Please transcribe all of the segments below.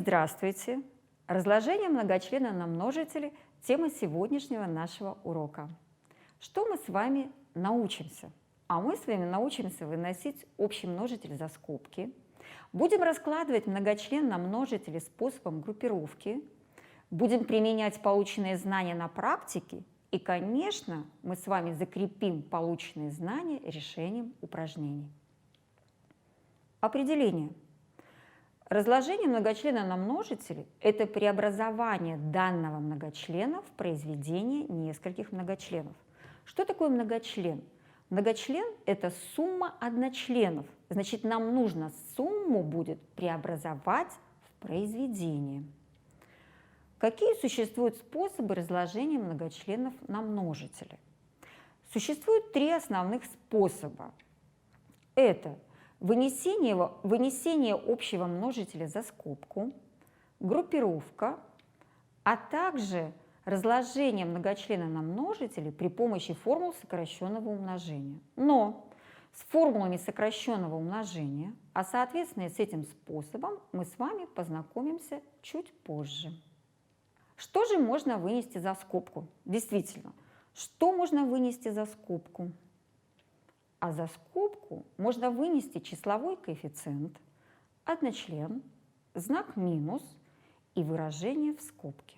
Здравствуйте! Разложение многочлена на множители– тема сегодняшнего нашего урока. Что мы с вами научимся? А мы с вами научимся выносить общий множитель за скобки, будем раскладывать многочлен на множители способом группировки, будем применять полученные знания на практике и, конечно, мы с вами закрепим полученные знания решением упражнений. Определение. Разложение многочлена на множители – это преобразование данного многочлена в произведение нескольких многочленов. Что такое многочлен? Многочлен – это сумма одночленов. Значит, нам нужно сумму будет преобразовать в произведение. Какие существуют способы разложения многочленов на множители? Существует три основных способа. Это вынесение общего множителя за скобку, группировка, а также разложение многочлена на множители при помощи формул сокращенного умножения. Но с формулами сокращенного умножения, а соответственно с этим способом мы с вами познакомимся чуть позже. Что же можно вынести за скобку? Действительно, что можно вынести за скобку? А за скобку можно вынести числовой коэффициент, одночлен, знак минус и выражение в скобке.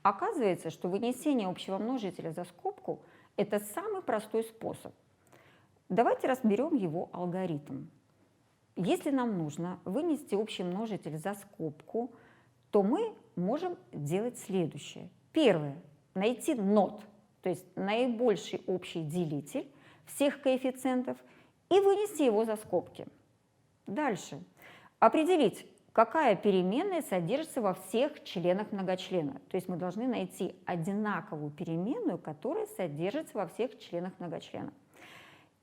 Оказывается, что вынесение общего множителя за скобку – это самый простой способ. Давайте разберем его алгоритм. Если нам нужно вынести общий множитель за скобку, то мы можем делать следующее. Первое – найти нот, то есть наибольший общий делитель всех коэффициентов, и вынести его за скобки. Дальше. Определить, какая переменная содержится во всех членах многочлена. То есть мы должны найти одинаковую переменную, которая содержится во всех членах многочлена.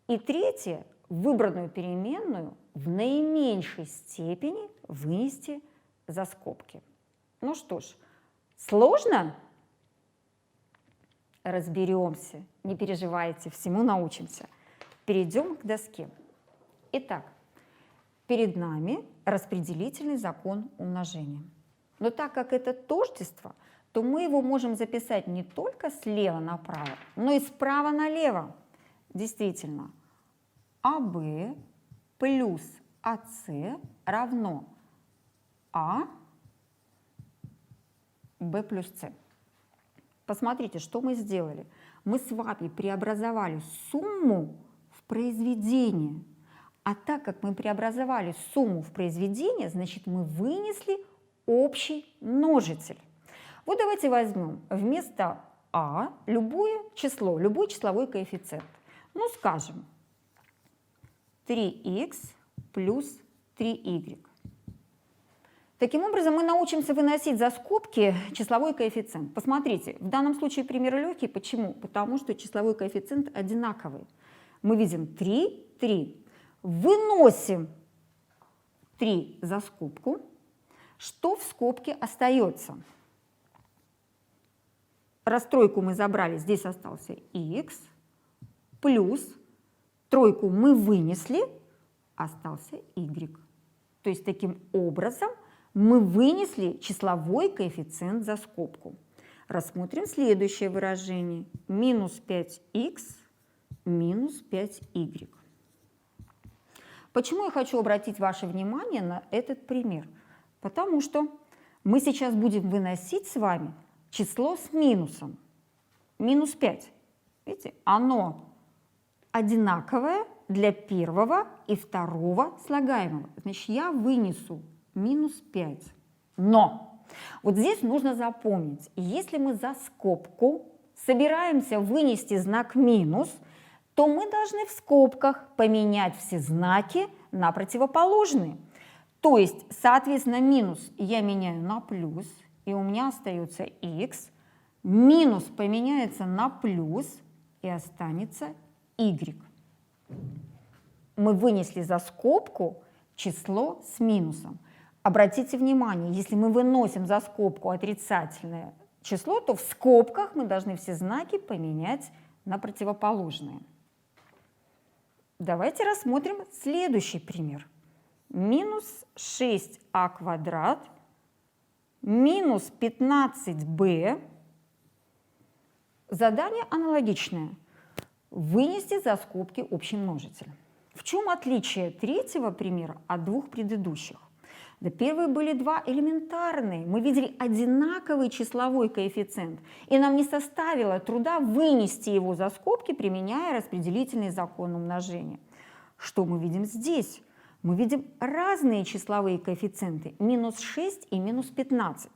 И третье, выбранную переменную в наименьшей степени вынести за скобки. Ну что ж, сложно? Разберемся, не переживайте, всему научимся. Перейдем к доске. Итак, перед нами распределительный закон умножения. Но так как это тождество, то мы его можем записать не только слева направо, но и справа налево. Действительно, АБ плюс АС равно А Б плюс С. Посмотрите, что мы сделали. Мы с вами преобразовали сумму в произведение. А так как мы преобразовали сумму в произведение, значит, мы вынесли общий множитель. Вот давайте возьмем вместо А любое число, любой числовой коэффициент. Ну, скажем, 3х плюс 3y. Таким образом, мы научимся выносить за скобки числовой коэффициент. Посмотрите, в данном случае пример легкий. Почему? Потому что числовой коэффициент одинаковый. Мы видим 3, 3. Выносим 3 за скобку. Что в скобке остается? Раз тройку мы забрали, здесь остался х, плюс тройку мы вынесли, остался y. То есть таким образом мы вынесли числовой коэффициент за скобку. Рассмотрим следующее выражение. Минус 5х минус 5y. Почему я хочу обратить ваше внимание на этот пример? Потому что мы сейчас будем выносить с вами число с минусом. Минус 5. Видите, оно одинаковое для первого и второго слагаемого. Значит, я вынесу минус 5. Но вот здесь нужно запомнить, если мы за скобку собираемся вынести знак минус, то мы должны в скобках поменять все знаки на противоположные. То есть, соответственно, минус я меняю на плюс, и у меня остается х. Минус поменяется на плюс, и останется y. Мы вынесли за скобку число с минусом. Обратите внимание, если мы выносим за скобку отрицательное число, то в скобках мы должны все знаки поменять на противоположные. Давайте рассмотрим следующий пример. минус 6а квадрат минус 15b. Задание аналогичное. Вынести за скобки общий множитель. В чем отличие третьего примера от двух предыдущих? Да первые были два элементарные. Мы видели одинаковый числовой коэффициент, и нам не составило труда вынести его за скобки, применяя распределительный закон умножения. Что мы видим здесь? Мы видим разные числовые коэффициенты, минус 6 и минус 15.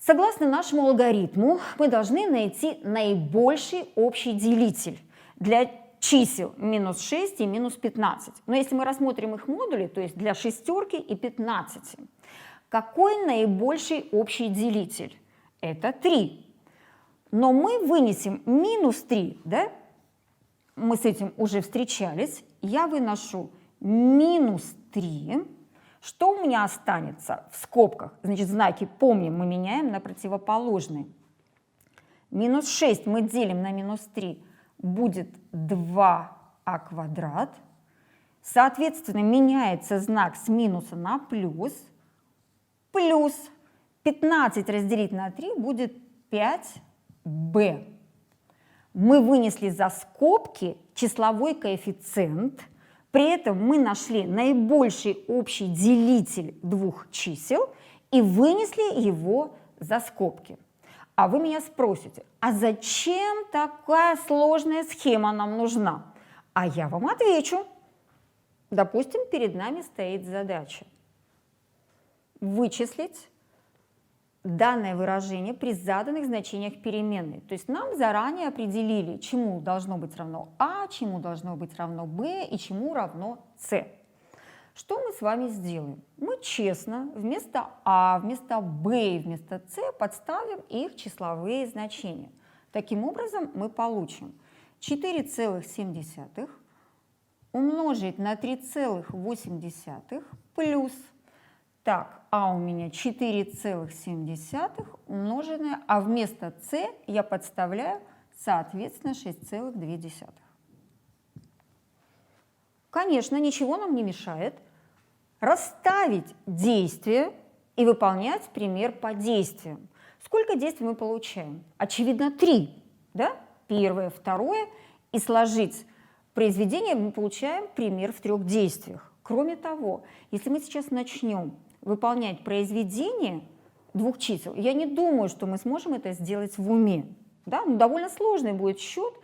Согласно нашему алгоритму, мы должны найти наибольший общий делитель для чисел минус 6 и минус 15. Но если мы рассмотрим их модули, то есть для шестерки и 15, какой наибольший общий делитель? Это 3. Но мы вынесем минус 3, да? Мы с этим уже встречались. Я выношу минус 3. Что у меня останется в скобках? Значит, знаки, помним, мы меняем на противоположные. Минус 6 мы делим на минус 3. Будет 2а квадрат. Соответственно, меняется знак с минуса на плюс. Плюс 15 разделить на 3 будет 5b. Мы вынесли за скобки числовой коэффициент. При этом мы нашли наибольший общий делитель двух чисел и вынесли его за скобки. А вы меня спросите, а зачем такая сложная схема нам нужна? А я вам отвечу. Допустим, перед нами стоит задача вычислить данное выражение при заданных значениях переменной. То есть нам заранее определили, чему должно быть равно а, чему должно быть равно b и чему равно c. Что мы с вами сделаем? Мы честно вместо а, вместо b и вместо c подставим их числовые значения. Таким образом мы получим 4,7 умножить на 3,8 плюс, так, а у меня 4,7 умноженное, а вместо c я подставляю, соответственно, 6,2. Конечно, ничего нам не мешает расставить действия и выполнять пример по действиям. Сколько действий мы получаем? Очевидно, 3. Да? Первое, второе. И сложить произведение мы получаем пример в 3 действиях. Кроме того, если мы сейчас начнем выполнять произведение двух чисел, я не думаю, что мы сможем это сделать в уме. Да? Ну, довольно сложный будет счет.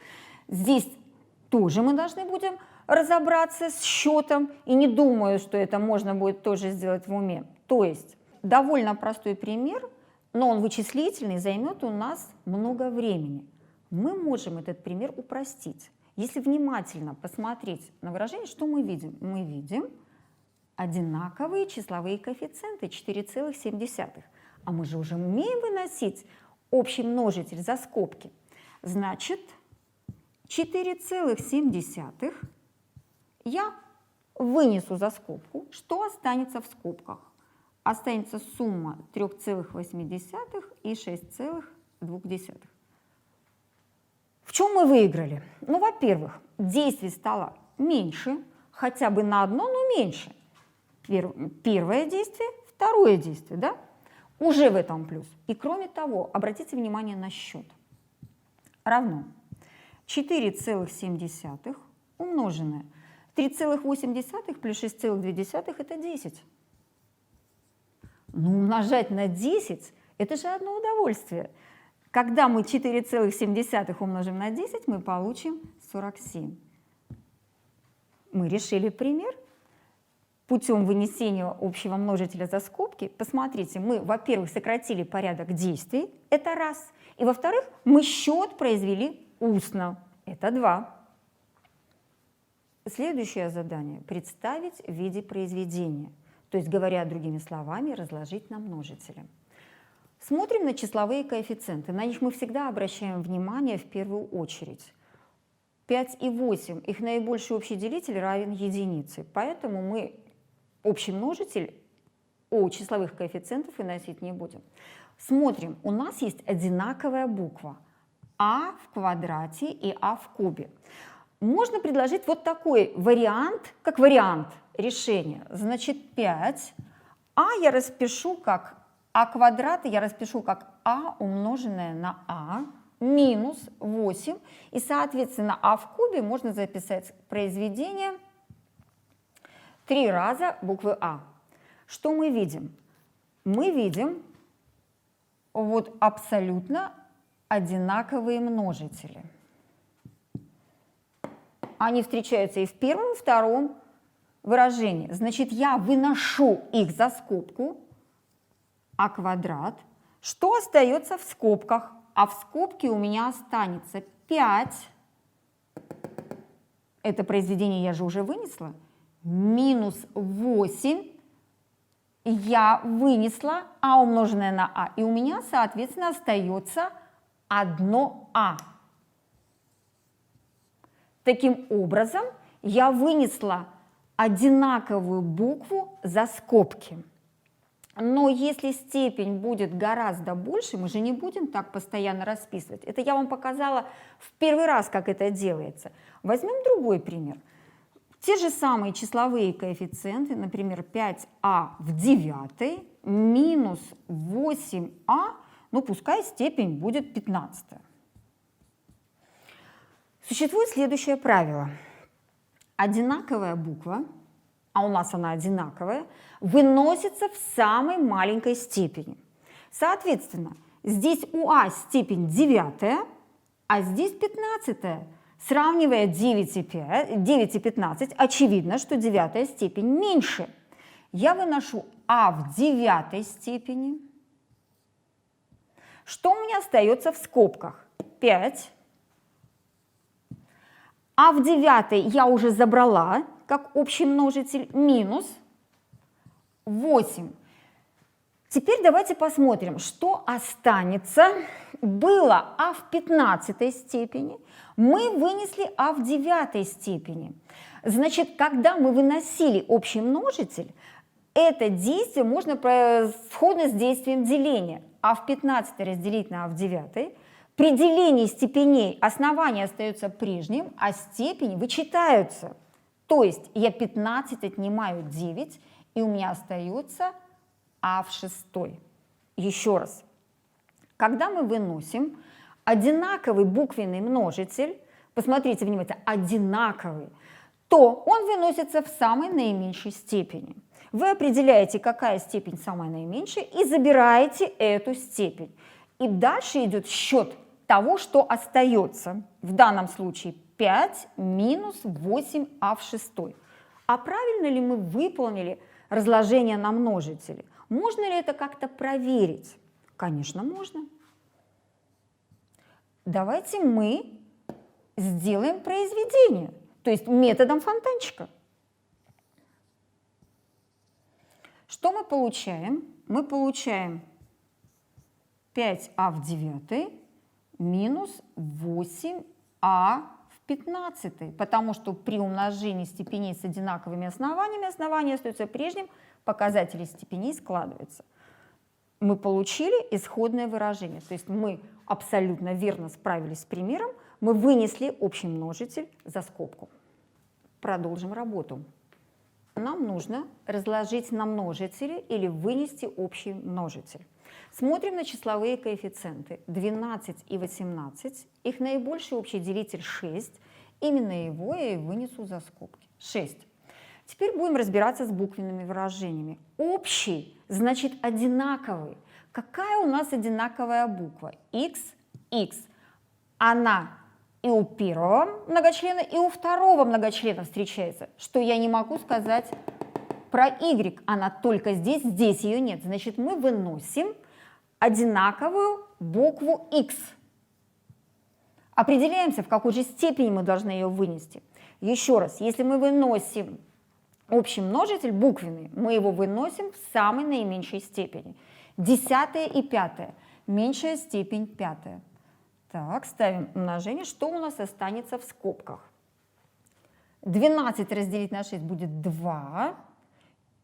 Здесь тоже мы должны будем разобраться с счетом, и не думаю, что это можно будет тоже сделать в уме. То есть довольно простой пример, но он вычислительный, займет у нас много времени. Мы можем этот пример упростить. Если внимательно посмотреть на выражение, что мы видим? Мы видим одинаковые числовые коэффициенты 4,7. А мы же уже умеем выносить общий множитель за скобки. Значит, 4,7 я вынесу за скобку. Что останется в скобках? Останется сумма 3,8 и 6,2. В чем мы выиграли? Ну, во-первых, действий стало меньше, хотя бы на одно, но меньше. Первое действие, второе действие, да? Уже в этом плюс. И кроме того, обратите внимание на счет. Равно 4,7 умноженное 3,8 плюс 6,2 – это 10. Ну, умножать на 10 – это же одно удовольствие. Когда мы 4,7 умножим на 10, мы получим 47. Мы решили пример путем вынесения общего множителя за скобки. Посмотрите, мы, во-первых, сократили порядок действий, это раз. И, во-вторых, мы счет произвели устно, это 2. Следующее задание – представить в виде произведения. То есть, говоря другими словами, разложить на множители. Смотрим на числовые коэффициенты. На них мы всегда обращаем внимание в первую очередь. 5 и 8, их наибольший общий делитель равен единице. Поэтому мы общий множитель у числовых коэффициентов выносить не будем. Смотрим, у нас есть одинаковая буква а в квадрате и а в кубе. можно предложить вот такой вариант, как вариант решения. Значит, 5а я распишу как а квадрат, я распишу как а умноженное на а минус 8. И, соответственно, а в кубе можно записать произведение 3 раза буквы а. Что мы видим? Мы видим вот абсолютно одинаковые множители. Они встречаются и в первом, и в втором выражении. Значит, я выношу их за скобку, а квадрат. Что остается в скобках? А в скобке у меня останется 5. Это произведение я же уже вынесла. Минус 8 я вынесла а умноженное на а. И у меня, соответственно, остается 1а. Таким образом, я вынесла одинаковую букву за скобки. Но если степень будет гораздо больше, мы же не будем так постоянно расписывать. Это я вам показала в первый раз, как это делается. Возьмем другой пример. Те же самые числовые коэффициенты, например, 5а в 9 минус 8а, ну пускай степень будет 15. Существует следующее правило. Одинаковая буква, а у нас она одинаковая, выносится в самой маленькой степени. Соответственно, здесь у а степень 9, а здесь 15. Сравнивая 9 и 15, очевидно, что 9 степень меньше. Я выношу а в 9 степени. Что у меня остается в скобках? 5. А в 9 я уже забрала, как общий множитель, минус 8. Теперь давайте посмотрим, что останется. Было а в 15 степени, мы вынесли а в 9 степени. Значит, когда мы выносили общий множитель, это действие можно сходно с действием деления. А в 15 разделить на а в 9. При делении степеней основание остается прежним, а степени вычитаются. То есть я 15 отнимаю 9, и у меня остается а в 6. Еще раз. Когда мы выносим одинаковый буквенный множитель, посмотрите внимательно, одинаковый, то он выносится в самой наименьшей степени. Вы определяете, какая степень самая наименьшая, и забираете эту степень. И дальше идет счет того, что остается. В данном случае 5 минус 8а в 6. А правильно ли мы выполнили разложение на множители? Можно ли это как-то проверить? Конечно, можно. Давайте мы сделаем произведение, то есть методом фонтанчика. Что мы получаем? Мы получаем 5а в 9 минус 8а в 15, потому что при умножении степеней с одинаковыми основаниями основание остается прежним, показатели степеней складываются. Мы получили исходное выражение, то есть мы абсолютно верно справились с примером, мы вынесли общий множитель за скобку. Продолжим работу. Нам нужно разложить на множители или вынести общий множитель. Смотрим на числовые коэффициенты 12 и 18. Их наибольший общий делитель 6. Именно его я и вынесу за скобки. 6. Теперь будем разбираться с буквенными выражениями. Общий значит одинаковый. Какая у нас одинаковая буква? X, X. Она и у первого многочлена, и у второго многочлена встречается. Что я не могу сказать про Y. Она только здесь, здесь ее нет. Значит, мы выносим одинаковую букву X. Определяемся, в какой же степени мы должны ее вынести. Еще раз, если мы выносим общий множитель буквенный, мы его выносим в самой наименьшей степени. 10 и 5. Меньшая степень 5. Так, ставим умножение. Что у нас останется в скобках? 12 разделить на 6 будет 2.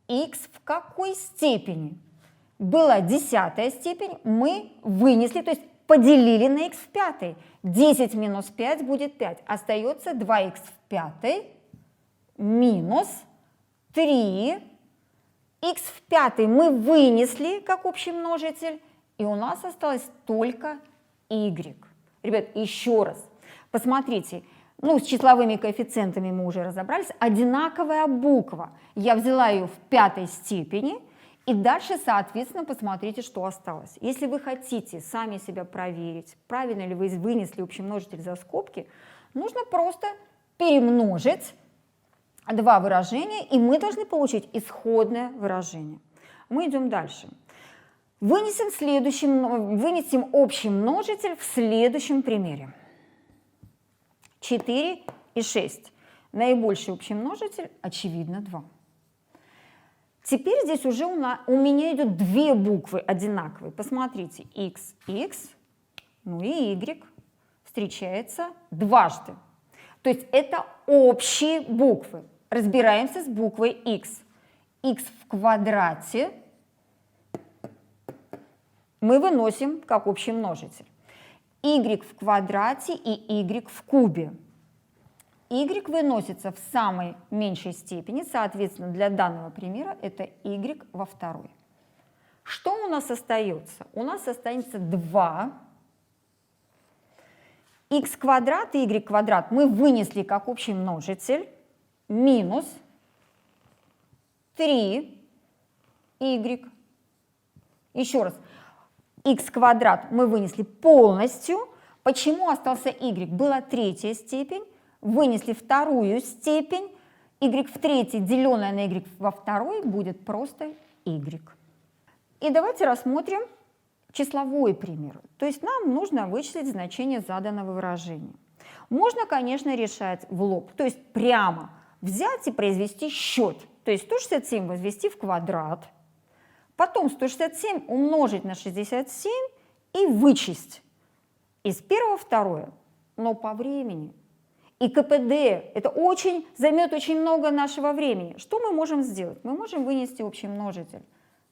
Х в какой степени? Была 10 степень, мы вынесли, то есть поделили на х в пятой. 10 минус 5 будет 5. Остается 2х в пятой минус 3. Х в пятой мы вынесли как общий множитель, и у нас осталось только y. Ребят, еще раз, посмотрите, с числовыми коэффициентами мы уже разобрались, одинаковая буква. Я взяла ее в пятой степени, и дальше, соответственно, посмотрите, что осталось. Если вы хотите сами себя проверить, правильно ли вы вынесли общий множитель за скобки, нужно просто перемножить два выражения, и мы должны получить исходное выражение. Мы идем дальше. Вынесем общий множитель в следующем примере. 4 и 6. Наибольший общий множитель, очевидно, 2. Теперь здесь уже у меня идут две буквы одинаковые. Посмотрите, x, x, ну и y встречается дважды. То есть это общие буквы. Разбираемся с буквой x. X в квадрате мы выносим как общий множитель. Y в квадрате и y в кубе. Y выносится в самой меньшей степени, соответственно, для данного примера это y во второй. Что у нас остается? У нас останется 2. X квадрат и y квадрат мы вынесли как общий множитель, минус 3y. Еще раз, x квадрат мы вынесли полностью. Почему остался y? Была третья степень, вынесли вторую степень, y в третьей, деленное на y во второй, будет просто y. И давайте рассмотрим числовой пример. То есть нам нужно вычислить значение заданного выражения. Можно, конечно, решать в лоб, то есть прямо взять и произвести счет. То есть 167 возвести в квадрат, потом 167 умножить на 67 и вычесть из первого в второе. Но по времени. И КПД это займет очень много нашего времени. Что мы можем сделать? Мы можем вынести общий множитель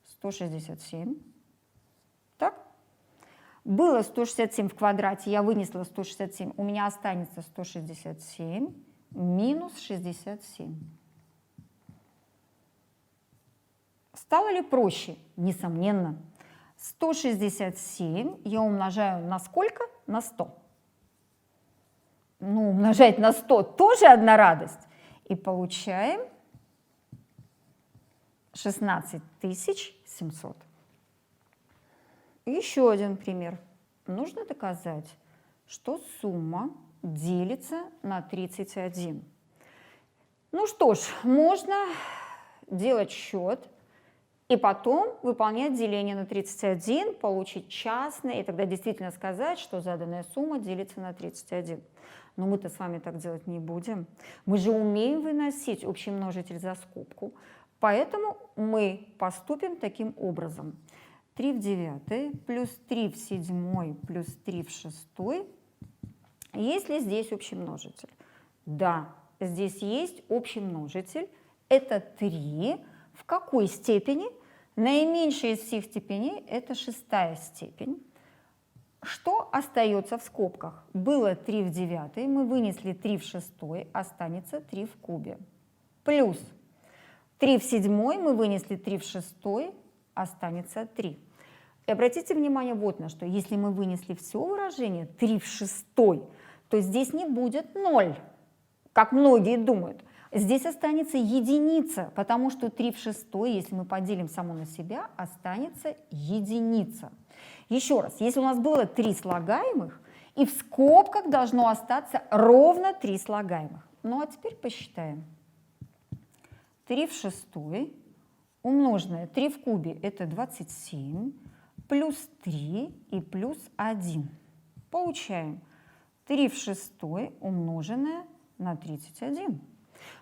167. Так? Было 167 в квадрате, я вынесла 167, у меня останется 167 минус 67. Стало ли проще? Несомненно. 167 я умножаю на сколько? На 100. Умножать на 100 тоже одна радость. И получаем 16700. Еще один пример. Нужно доказать, что сумма делится на 31. Ну что ж, можно делать счет и потом выполнять деление на 31, получить частное, и тогда действительно сказать, что заданная сумма делится на 31. Но мы-то с вами так делать не будем. Мы же умеем выносить общий множитель за скобку, поэтому мы поступим таким образом. 3 в 9 плюс 3 в 7 плюс 3 в 6. Есть ли здесь общий множитель? Да, здесь есть общий множитель. Это 3. В какой степени? Наименьшая из всех степеней – это шестая степень. Что остается в скобках? Было 3 в 9, мы вынесли 3 в 6, останется 3 в кубе. Плюс 3 в 7 мы вынесли 3 в 6, останется 3. И обратите внимание вот на что. Если мы вынесли все выражение 3 в 6, то здесь не будет 0, как многие думают. Здесь останется единица, потому что 3 в 6, если мы поделим само на себя, останется единица. Еще раз, если у нас было 3 слагаемых, и в скобках должно остаться ровно 3 слагаемых. Ну а теперь посчитаем. 3 в 6 умноженное 3 в кубе – это 27, плюс 3 и плюс 1. Получаем 3 в 6 умноженное на 31.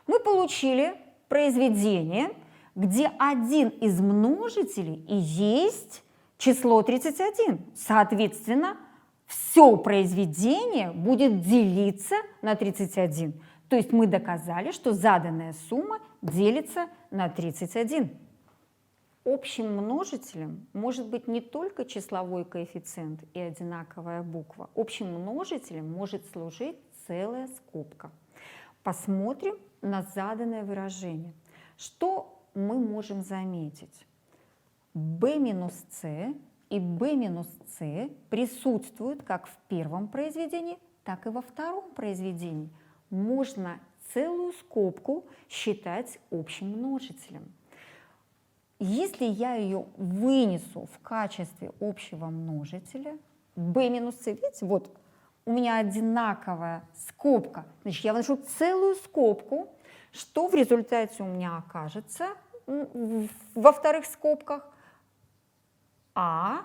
Мы получили произведение, где один из множителей и есть число 31. Соответственно, все произведение будет делиться на 31. То есть мы доказали, что заданная сумма делится на 31. общим множителем может быть не только числовой коэффициент и одинаковая буква. Общим множителем может служить целая скобка. Посмотрим на заданное выражение. Что мы можем заметить? b минус c и b минус c присутствуют как в первом произведении, так и во втором произведении. Можно целую скобку считать общим множителем. Если я ее вынесу в качестве общего множителя, b минус c, видите, вот у меня одинаковая скобка, значит, я выношу целую скобку, что в результате у меня окажется во вторых скобках? А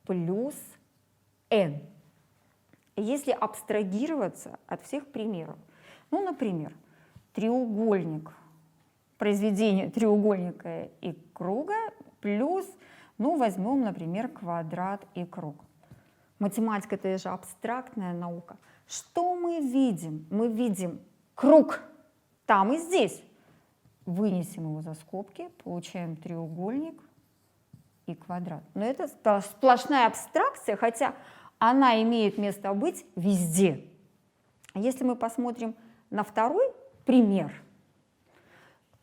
плюс n. Если абстрагироваться от всех примеров, ну, например, треугольник, произведение треугольника и круга плюс, ну, возьмем, например, квадрат и круг. Математика – это же абстрактная наука. Что мы видим? Мы видим круг там и здесь. Вынесем его за скобки, получаем треугольник и квадрат. Но это сплошная абстракция, хотя она имеет место быть везде. Если мы посмотрим на второй пример,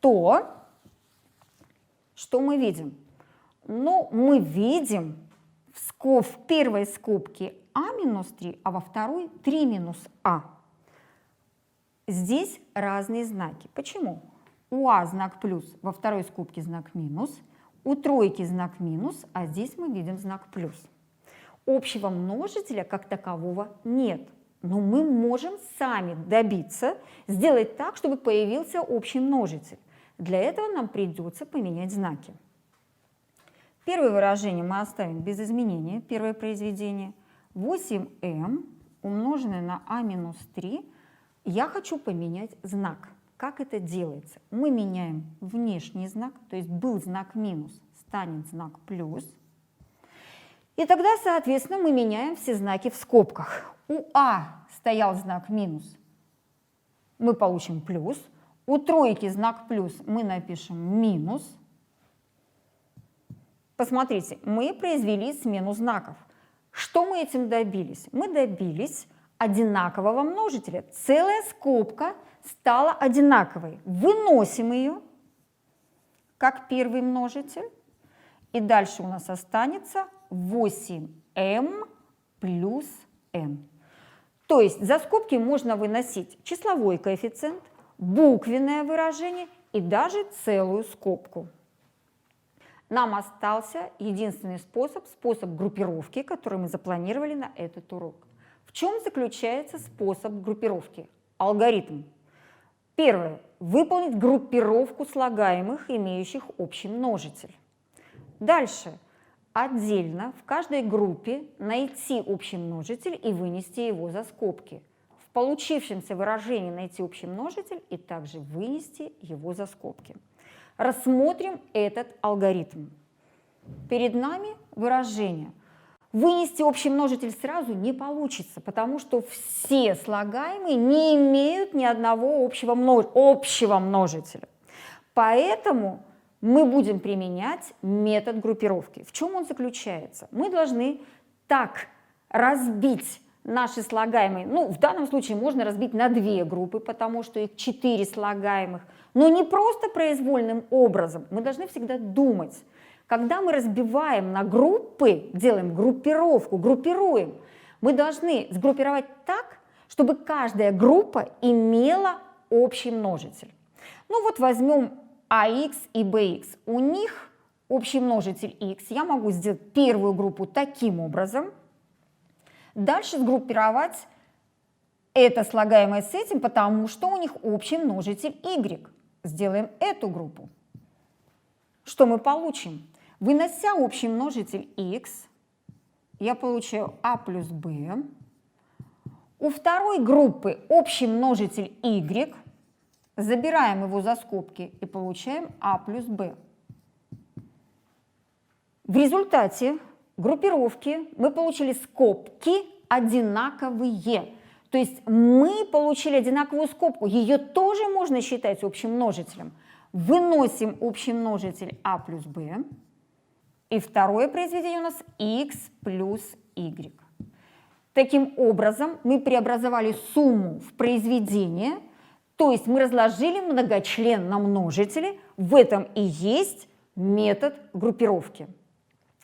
то что мы видим? Ну, мы видим в первой скобке а минус 3, а во второй 3 минус а. Здесь разные знаки. Почему? У а знак плюс, во второй скобке знак минус, у тройки знак минус, а здесь мы видим знак плюс. Общего множителя как такового нет, но мы можем сами добиться, сделать так, чтобы появился общий множитель. Для этого нам придется поменять знаки. Первое выражение мы оставим без изменения, первое произведение. 8m умноженное на а минус 3. Я хочу поменять знак. Как это делается? Мы меняем внешний знак, то есть был знак минус, станет знак плюс. И тогда, соответственно, мы меняем все знаки в скобках. У а стоял знак минус, мы получим плюс. У тройки знак плюс, мы напишем минус. Посмотрите, мы произвели смену знаков. Что мы этим добились? Мы добились одинакового множителя. Целая скобка стала одинаковой. Выносим ее как первый множитель. И дальше у нас останется 8m плюс n. То есть за скобки можно выносить числовой коэффициент, буквенное выражение и даже целую скобку. Нам остался единственный способ группировки, который мы запланировали на этот урок. В чем заключается способ группировки? Алгоритм. Первое. Выполнить группировку слагаемых, имеющих общий множитель. Дальше. Отдельно в каждой группе найти общий множитель и вынести его за скобки. В получившемся выражении найти общий множитель и также вынести его за скобки. Рассмотрим этот алгоритм. Перед нами выражение. Вынести общий множитель сразу не получится, потому что все слагаемые не имеют ни одного общего множителя. Поэтому мы будем применять метод группировки. В чем он заключается? Мы должны так разбить наши слагаемые, ну, в данном случае можно разбить на две группы, потому что их 4 слагаемых, но не просто произвольным образом. Мы должны всегда думать. Когда мы разбиваем на группы, делаем группировку, группируем, мы должны сгруппировать так, чтобы каждая группа имела общий множитель. Ну вот возьмем ax и bx. У них общий множитель x. Я могу сделать первую группу таким образом. Дальше сгруппировать это слагаемое с этим, потому что у них общий множитель y. Сделаем эту группу. Что мы получим? Вынося общий множитель x, я получаю а плюс b. У второй группы общий множитель y. Забираем его за скобки и получаем а плюс b. В результате группировки мы получили скобки одинаковые. То есть мы получили одинаковую скобку. Ее тоже можно считать общим множителем. Выносим общий множитель а плюс b. И второе произведение у нас x плюс y. Таким образом, мы преобразовали сумму в произведение, то есть мы разложили многочлен на множители, в этом и есть метод группировки.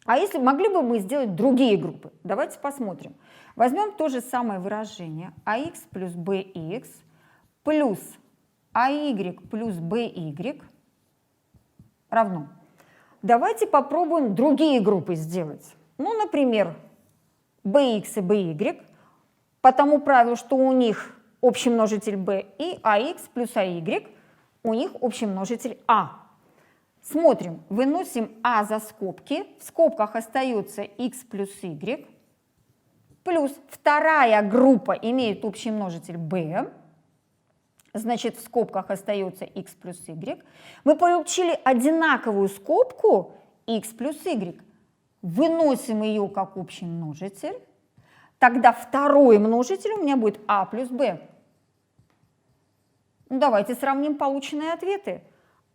А если могли бы мы сделать другие группы? Давайте посмотрим. Возьмем то же самое выражение ax плюс bx плюс ay плюс by равно. Давайте попробуем другие группы сделать. Ну, например, bx и by по тому правилу, что у них общий множитель b, и ax плюс ay у них общий множитель a. Смотрим, выносим а за скобки, в скобках остается x плюс y, плюс вторая группа имеет общий множитель b, значит, в скобках остается x плюс y. Мы получили одинаковую скобку x плюс y. Выносим ее как общий множитель. Тогда второй множитель у меня будет a плюс b. Ну, давайте сравним полученные ответы.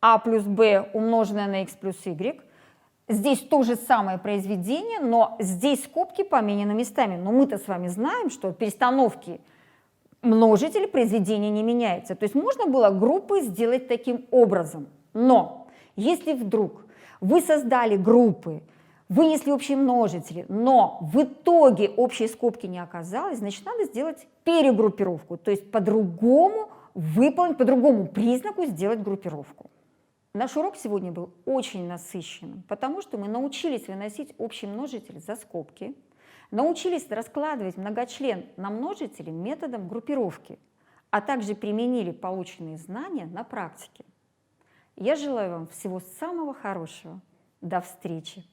a плюс b умноженное на x плюс y. Здесь то же самое произведение, но здесь скобки поменяны местами. Но мы-то с вами знаем, что от перестановки множитель произведения не меняется. То есть можно было группы сделать таким образом. Но если вдруг вы создали группы, вынесли общие множители, но в итоге общей скобки не оказалось, значит, надо сделать перегруппировку, то есть по-другому выполнить, по другому признаку сделать группировку. Наш урок сегодня был очень насыщенным, потому что мы научились выносить общий множитель за скобки, научились раскладывать многочлен на множители методом группировки, а также применили полученные знания на практике. Я желаю вам всего самого хорошего. До встречи!